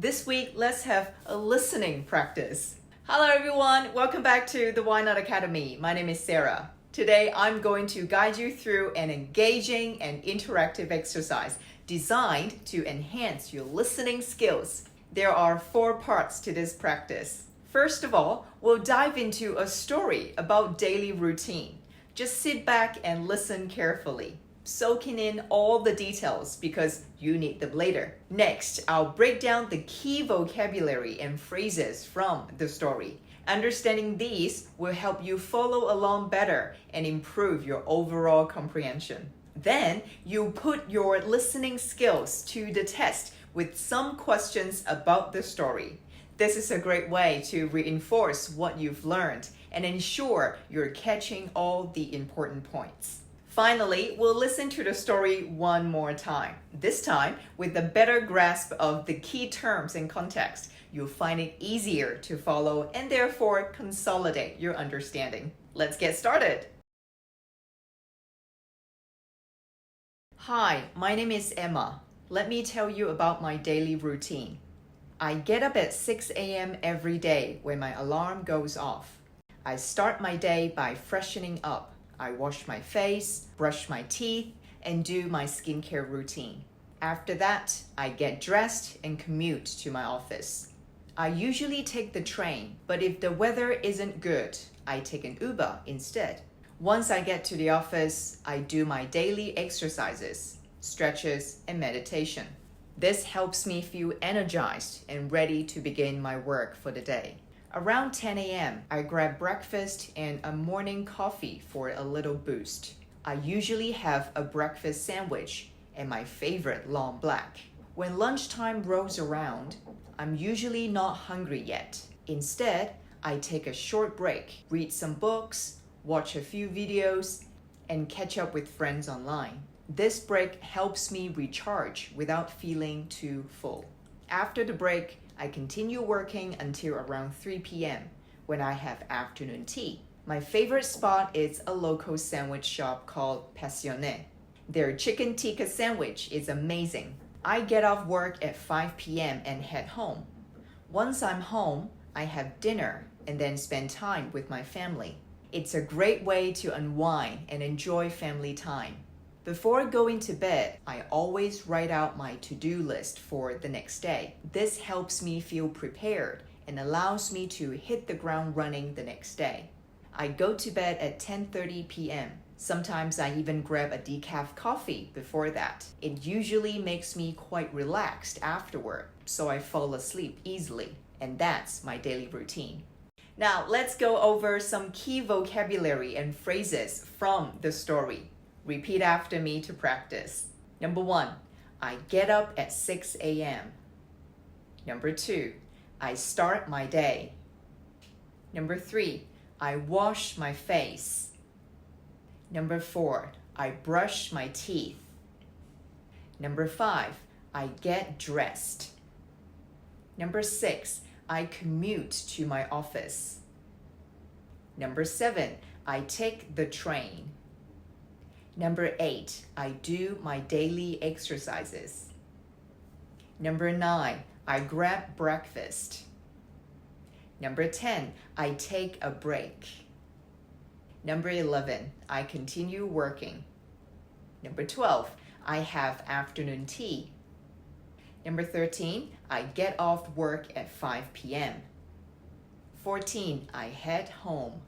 This week, let's have a listening practice. Hello everyone, welcome back to the Why Not Academy. My name is Sarah. Today, I'm going to guide you through an engaging and interactive exercise designed to enhance your listening skills. There are 4 parts to this practice. First of all, we'll dive into a story about daily routine. Just sit back and listen carefully, soaking in all the details because you need them later. Next, I'll break down the key vocabulary and phrases from the story. Understanding these will help you follow along better and improve your overall comprehension. Then, you'll put your listening skills to the test with some questions about the story. This is a great way to reinforce what you've learned and ensure you're catching all the important points. Finally, we'll listen to the story one more time. This time, with a better grasp of the key terms and context, you'll find it easier to follow and therefore consolidate your understanding. Let's get started. Hi, my name is Emma. Let me tell you about my daily routine. I get up at 6 a.m. every day when my alarm goes off. I start my day by freshening up. I wash my face, brush my teeth, and do my skincare routine. After that, I get dressed and commute to my office. I usually take the train, but if the weather isn't good, I take an Uber instead. Once I get to the office, I do my daily exercises, stretches, and meditation. This helps me feel energized and ready to begin my work for the day. Around 10 a.m., I grab breakfast and a morning coffee for a little boost. I usually have a breakfast sandwich and my favorite long black. When lunchtime rolls around, I'm usually not hungry yet. Instead, I take a short break, read some books, watch a few videos, and catch up with friends online. This break helps me recharge without feeling too full. After the break, I continue working until around 3 p.m. when I have afternoon tea. My favorite spot is a local sandwich shop called Passionné. Their chicken tikka sandwich is amazing. I get off work at 5 p.m. and head home. Once I'm home, I have dinner and then spend time with my family. It's a great way to unwind and enjoy family time. Before going to bed, I always write out my to-do list for the next day. This helps me feel prepared and allows me to hit the ground running the next day. I go to bed at 10:30 p.m. Sometimes I even grab a decaf coffee before that. It usually makes me quite relaxed afterward, so I fall asleep easily. And that's my daily routine. Now, let's go over some key vocabulary and phrases from the story. Repeat after me to practice. Number 1, I get up at 6 a.m. Number 2, I start my day. Number 3, I wash my face. Number 4, I brush my teeth. Number 5, I get dressed. Number 6, I commute to my office. Number 7, I take the train. Number 8, I do my daily exercises. Number 9, I grab breakfast. Number 10, I take a break. Number 11, I continue working. Number 12, I have afternoon tea. Number 13, I get off work at 5 p.m. 14, I head home.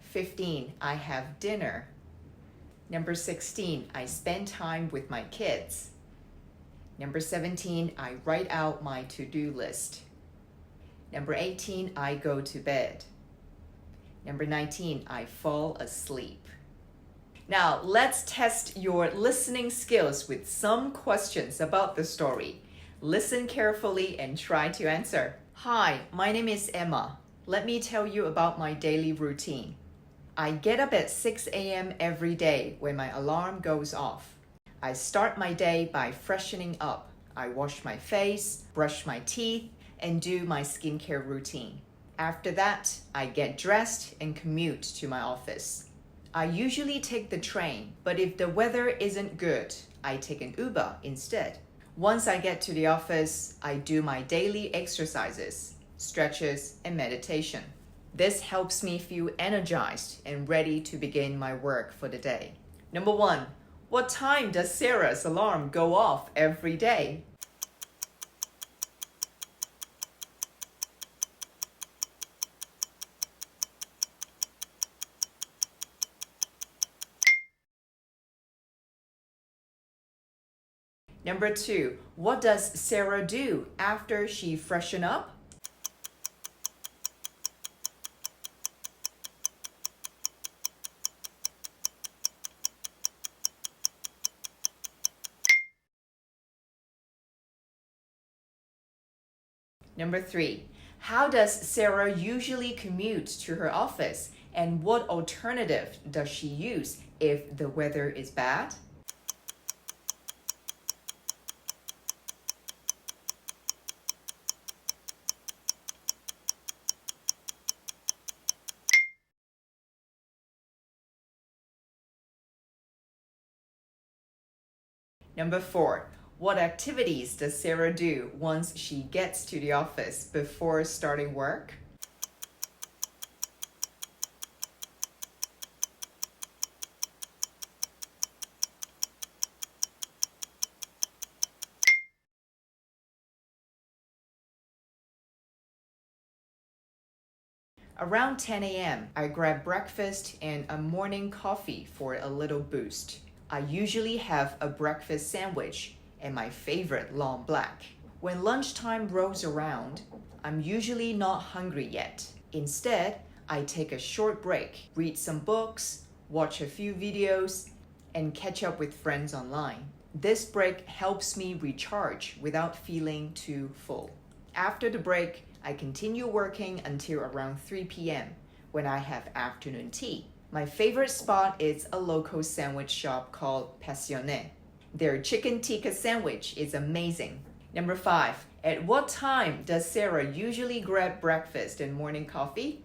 15, I have dinner. Number 16, I spend time with my kids. Number 17, I write out my to-do list. Number 18, I go to bed. Number 19, I fall asleep. Now, let's test your listening skills with some questions about the story. Listen carefully and try to answer. Hi, my name is Emma. Let me tell you about my daily routine. I get up at 6 a.m. every day when my alarm goes off. I start my day by freshening up. I wash my face, brush my teeth, and do my skincare routine. After that, I get dressed and commute to my office. I usually take the train, but if the weather isn't good, I take an Uber instead. Once I get to the office, I do my daily exercises, stretches, and meditation. This helps me feel energized and ready to begin my work for the day. Number 1. What time does Sarah's alarm go off every day? Number 2. What does Sarah do after she freshen up? Number 3. How does Sarah usually commute to her office, and what alternative does she use if the weather is bad? Number 4. What activities does Sarah do once she gets to the office before starting work? Around 10 a.m., I grab breakfast and a morning coffee for a little boost. I usually have a breakfast sandwich and my favorite long black. When lunchtime rolls around, I'm usually not hungry yet. Instead, I take a short break, read some books, watch a few videos, and catch up with friends online. This break helps me recharge without feeling too full. After the break, I continue working until around 3 p.m. when I have afternoon tea. My favorite spot is a local sandwich shop called Passionné. Their chicken tikka sandwich is amazing. Number 5. At what time does Sarah usually grab breakfast and morning coffee?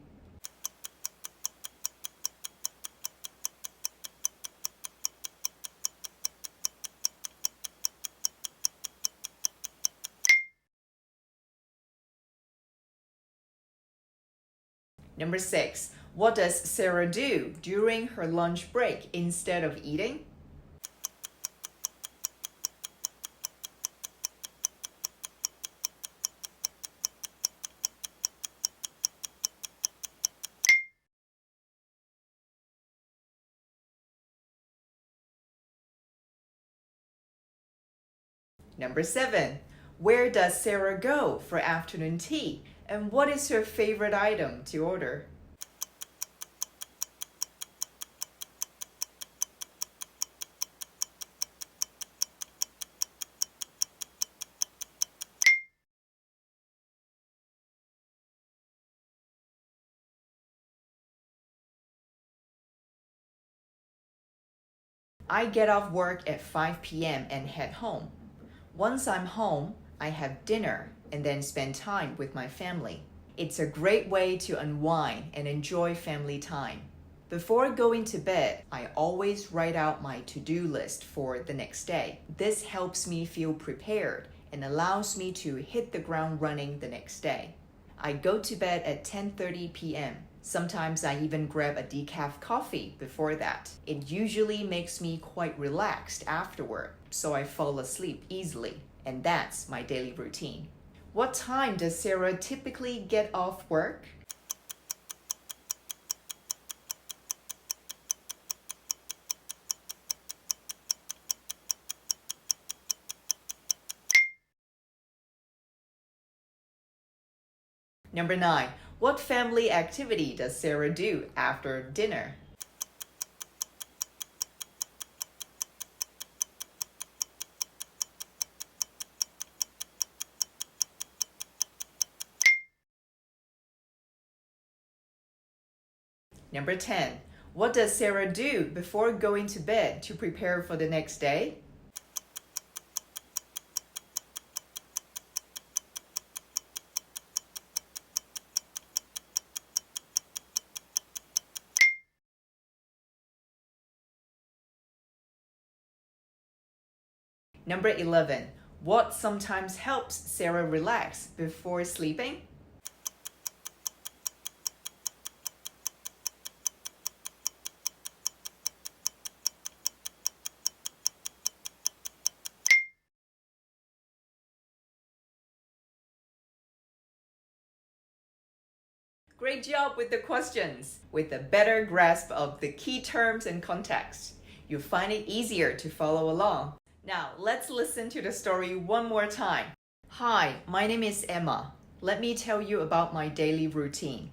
Number 6. What does Sarah do during her lunch break instead of eating? Number 7. Where does Sarah go for afternoon tea, and what is her favorite item to order? I get off work at 5 p.m. and head home. Once I'm home, I have dinner and then spend time with my family. It's a great way to unwind and enjoy family time. Before going to bed, I always write out my to-do list for the next day. This helps me feel prepared and allows me to hit the ground running the next day. I go to bed at 10:30 p.m. Sometimes I even grab a decaf coffee before that. It usually makes me quite relaxed afterward, so I fall asleep easily. And that's my daily routine. What time does Sarah typically get off work? Number 9. What family activity does Sarah do after dinner? Number 10. What does Sarah do before going to bed to prepare for the next day? Number 11. What sometimes helps Sarah relax before sleeping? Great job with the questions! With a better grasp of the key terms and context, you'll find it easier to follow along. Now, let's listen to the story one more time. Hi, my name is Emma. Let me tell you about my daily routine.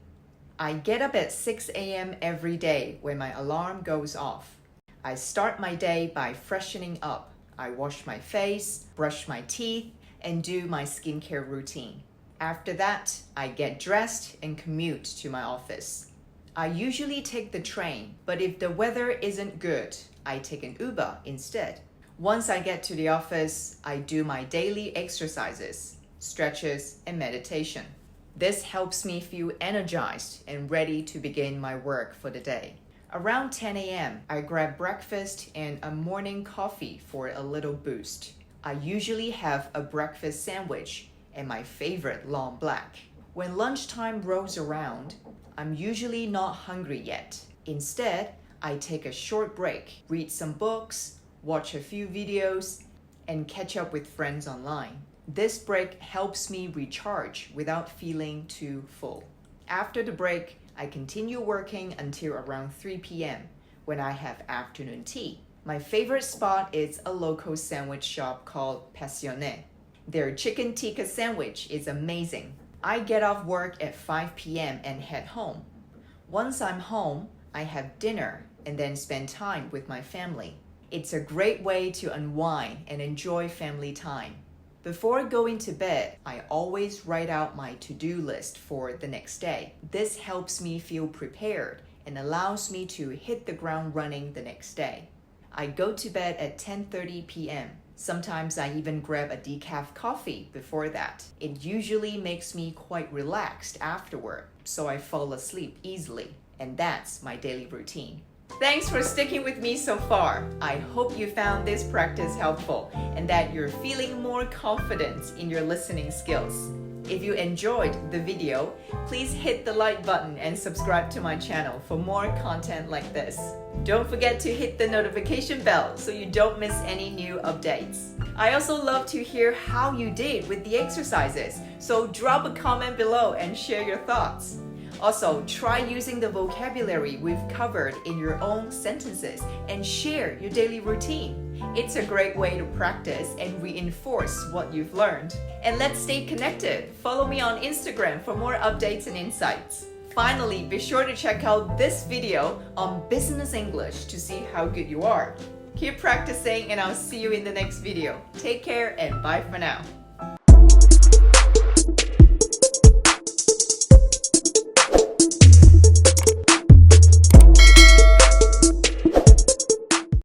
I get up at 6 a.m. every day when my alarm goes off. I start my day by freshening up. I wash my face, brush my teeth, and do my skincare routine. After that, I get dressed and commute to my office. I usually take the train, but if the weather isn't good, I take an Uber instead. Once I get to the office, I do my daily exercises, stretches, and meditation. This helps me feel energized and ready to begin my work for the day. Around 10 a.m., I grab breakfast and a morning coffee for a little boost. I usually have a breakfast sandwich and my favorite long black. When lunchtime rolls around, I'm usually not hungry yet. Instead, I take a short break, read some books, watch a few videos, and catch up with friends online. This break helps me recharge without feeling too full. After the break, I continue working until around 3 p.m. when I have afternoon tea. My favorite spot is a local sandwich shop called Passionné. Their chicken tikka sandwich is amazing. I get off work at 5 p.m. and head home. Once I'm home, I have dinner and then spend time with my family. It's a great way to unwind and enjoy family time. Before going to bed, I always write out my to-do list for the next day. This helps me feel prepared and allows me to hit the ground running the next day. I go to bed at 10:30 p.m. Sometimes I even grab a decaf coffee before that. It usually makes me quite relaxed afterward, so I fall asleep easily. And that's my daily routine. Thanks for sticking with me so far. I hope you found this practice helpful and that you're feeling more confident in your listening skills. If you enjoyed the video, please hit the like button and subscribe to my channel for more content like this. Don't forget to hit the notification bell so you don't miss any new updates. I also love to hear how you did with the exercises, so drop a comment below and share your thoughts. Also, try using the vocabulary we've covered in your own sentences and share your daily routine. It's a great way to practice and reinforce what you've learned. And let's stay connected. Follow me on Instagram for more updates and insights. Finally, be sure to check out this video on business English to see how good you are. Keep practicing and I'll see you in the next video. Take care and bye for now.